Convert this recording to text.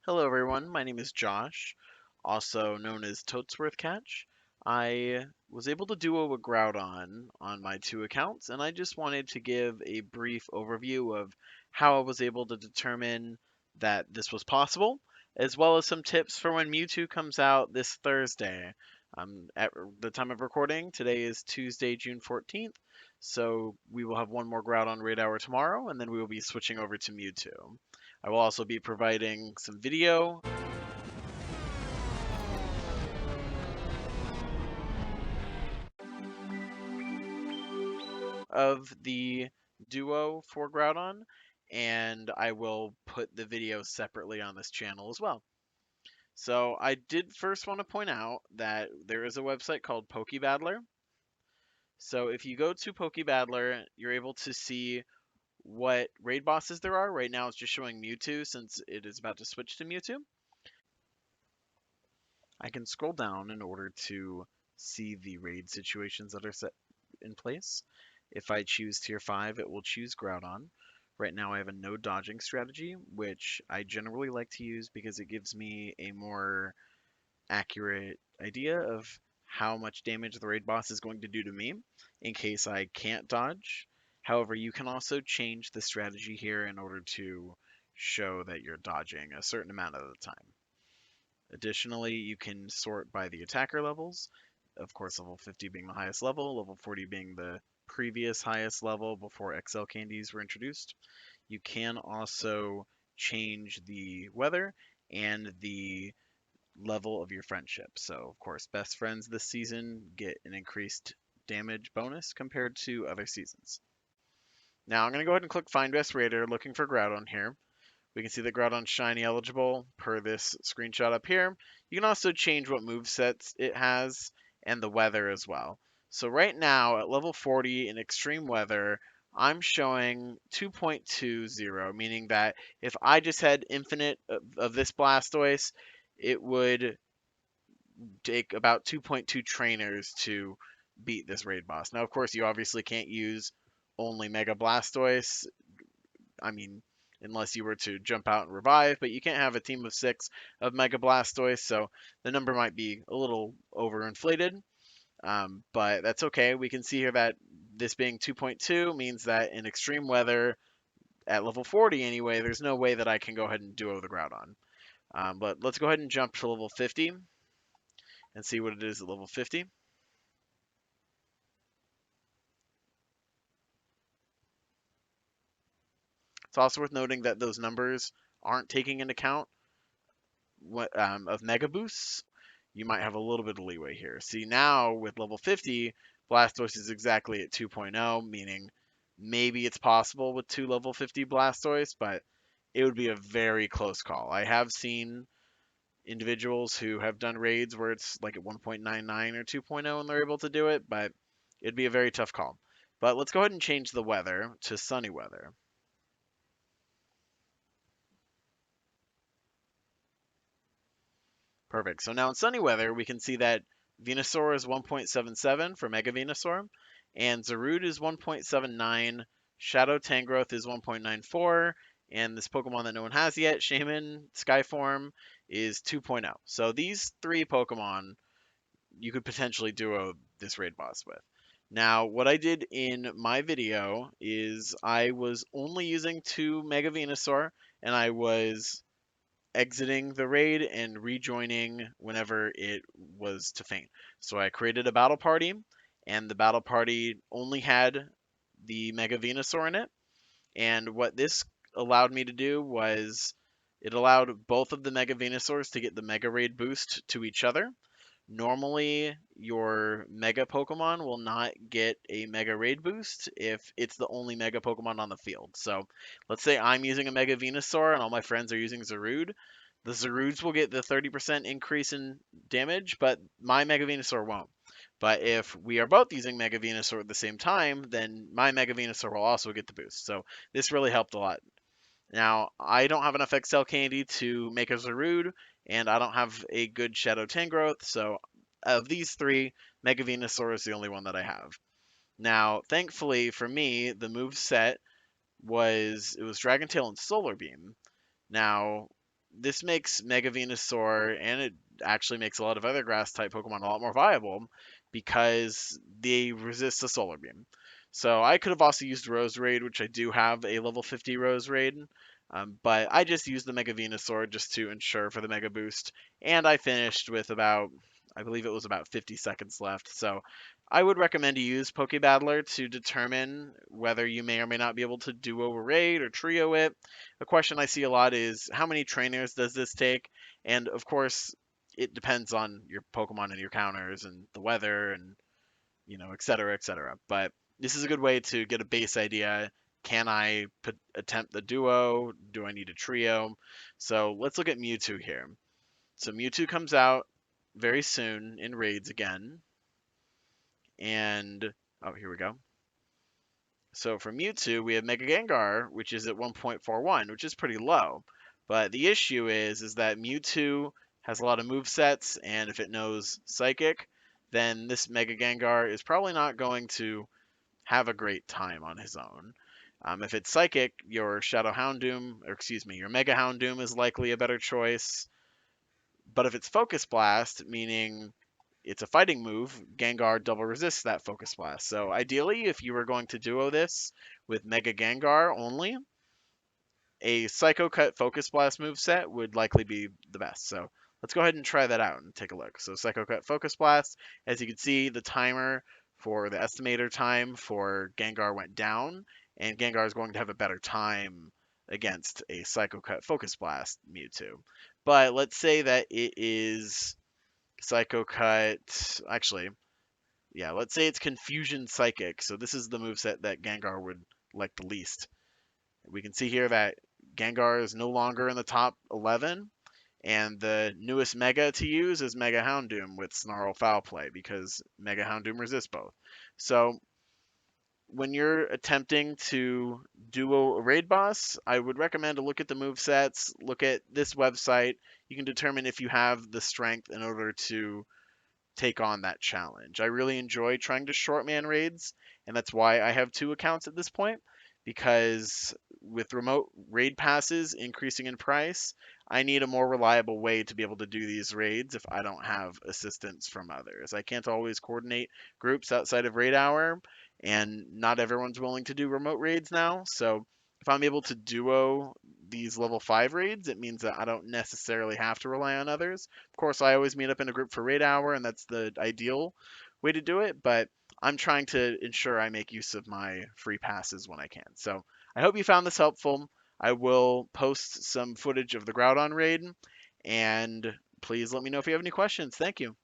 Hello everyone, my name is Josh, also known as Toadsworth Catch. I was able to duo a Groudon on my two accounts, and I just wanted to give a brief overview of how I was able to determine that this was possible, as well as some tips for when Mewtwo comes out this Thursday. At the time of recording, today is Tuesday, June 14th, so we will have one more Groudon raid hour tomorrow, and then we will be switching over to Mewtwo. I will also be providing some video of the duo for Groudon, and I will put the video separately on this channel as well. So I did first want to point out that there is a website called Pokebattler. So if you go to Pokebattler, you're able to see what raid bosses there are. Right now it's just showing Mewtwo since it is about to switch to Mewtwo. I can scroll down in order to see the raid situations that are set in place. If I choose tier 5, it will choose Groudon. Right now I have a no dodging strategy, which I generally like to use because it gives me a more accurate idea of how much damage the raid boss is going to do to me in case I can't dodge. However, you can also change the strategy here in order to show that you're dodging a certain amount of the time. Additionally, you can sort by the attacker levels. Of course, level 50 being the highest level, level 40 being the previous highest level before XL candies were introduced. You can also change the weather and the level of your friendship. So, of course, best friends this season get an increased damage bonus compared to other seasons. Now, I'm going to go ahead and click Find Best Raider looking for Groudon here. We can see that Groudon's shiny eligible per this screenshot up here. You can also change what movesets it has and the weather as well. So right now at level 40 in extreme weather, I'm showing 2.20, meaning that if I just had infinite of this Blastoise, it would take about 2.2 trainers to beat this raid boss. Now, of course, you obviously can't use only Mega Blastoise. I mean, unless you were to jump out and revive, but you can't have a team of 6 of Mega Blastoise, so the number might be a little overinflated. But that's okay. We can see here that this being 2.2 means that in extreme weather, at level 40 anyway, there's no way that I can go ahead and duo the Groudon. But let's go ahead and jump to level 50 and see what it is at level 50. It's also worth noting that those numbers aren't taking into account of Mega Boosts. You might have a little bit of leeway here. See, now with level 50, Blastoise is exactly at 2.0, meaning maybe it's possible with two level 50 Blastoise, but it would be a very close call. I have seen individuals who have done raids where it's like at 1.99 or 2.0 and they're able to do it, but it'd be a very tough call. But let's go ahead and change the weather to sunny weather. Perfect. So now in sunny weather, we can see that Venusaur is 1.77 for Mega Venusaur, and Zarude is 1.79, Shadow Tangrowth is 1.94, and this Pokemon that no one has yet, Shaman Skyform, is 2.0. So these three Pokemon you could potentially duo this raid boss with. Now, what I did in my video is I was only using two Mega Venusaur, and I was exiting the raid and rejoining whenever it was to faint. So I created a battle party, and the battle party only had the Mega Venusaur in it. And what this allowed me to do was it allowed both of the Mega Venusaurs to get the Mega Raid boost to each other. Normally, your Mega Pokemon will not get a Mega Raid boost if it's the only Mega Pokemon on the field. So, let's say I'm using a Mega Venusaur and all my friends are using Zarude. The Zarudes will get the 30% increase in damage, but my Mega Venusaur won't. But if we are both using Mega Venusaur at the same time, then my Mega Venusaur will also get the boost. So this really helped a lot. Now, I don't have enough XL candy to make a Zarude, and I don't have a good Shadow Tangrowth, so of these three, Mega Venusaur is the only one that I have. Now, thankfully for me, the move set was Dragon Tail and Solar Beam. Now, this makes Mega Venusaur, and it actually makes a lot of other grass type Pokemon a lot more viable because they resist the Solar Beam. So I could have also used Rose Raid, which I do have a level 50 Rose Raid, but I just used the Mega Venusaur just to ensure for the Mega Boost, and I finished with about, I believe it was about 50 seconds left. So I would recommend you use Pokebattler to determine whether you may or may not be able to duo a raid or trio it. A question I see a lot is how many trainers does this take? And of course, it depends on your Pokemon and your counters and the weather and et cetera, et cetera. But this is a good way to get a base idea. Can I attempt the duo? Do I need a trio? So let's look at Mewtwo here. So Mewtwo comes out very soon in raids again. And oh, here we go. So for Mewtwo, we have Mega Gengar, which is at 1.41, which is pretty low. But the issue is that Mewtwo has a lot of move sets, and if it knows Psychic, then this Mega Gengar is probably not going to have a great time on his own. If it's Psychic, your Shadow Houndoom, or excuse me, your Mega Houndoom is likely a better choice. But if it's Focus Blast, meaning it's a fighting move, Gengar double resists that Focus Blast. So ideally, if you were going to duo this with Mega Gengar only, a Psycho Cut Focus Blast move set would likely be the best. So let's go ahead and try that out and take a look. So Psycho Cut Focus Blast, as you can see, the timer for the estimator time for Gengar went down, and Gengar is going to have a better time against a Psycho Cut Focus Blast Mewtwo. But let's say that it is Psycho Cut. Actually, yeah, let's say it's Confusion Psychic. So this is the moveset that Gengar would like the least. We can see here that Gengar is no longer in the top 11, and the newest Mega to use is Mega Houndoom with Snarl Foul Play because Mega Houndoom resists both. So when you're attempting to duo a raid boss, I would recommend to look at the move sets, look at this website. You can determine if you have the strength in order to take on that challenge. I really enjoy trying to short man raids, and that's why I have two accounts at this point. Because with remote raid passes increasing in price, I need a more reliable way to be able to do these raids if I don't have assistance from others. I can't always coordinate groups outside of raid hour, and not everyone's willing to do remote raids now. So if I'm able to duo these level 5 raids, it means that I don't necessarily have to rely on others. Of course, I always meet up in a group for raid hour, and that's the ideal way to do it, but I'm trying to ensure I make use of my free passes when I can. So I hope you found this helpful. I will post some footage of the Groudon raid, and please let me know if you have any questions. Thank you.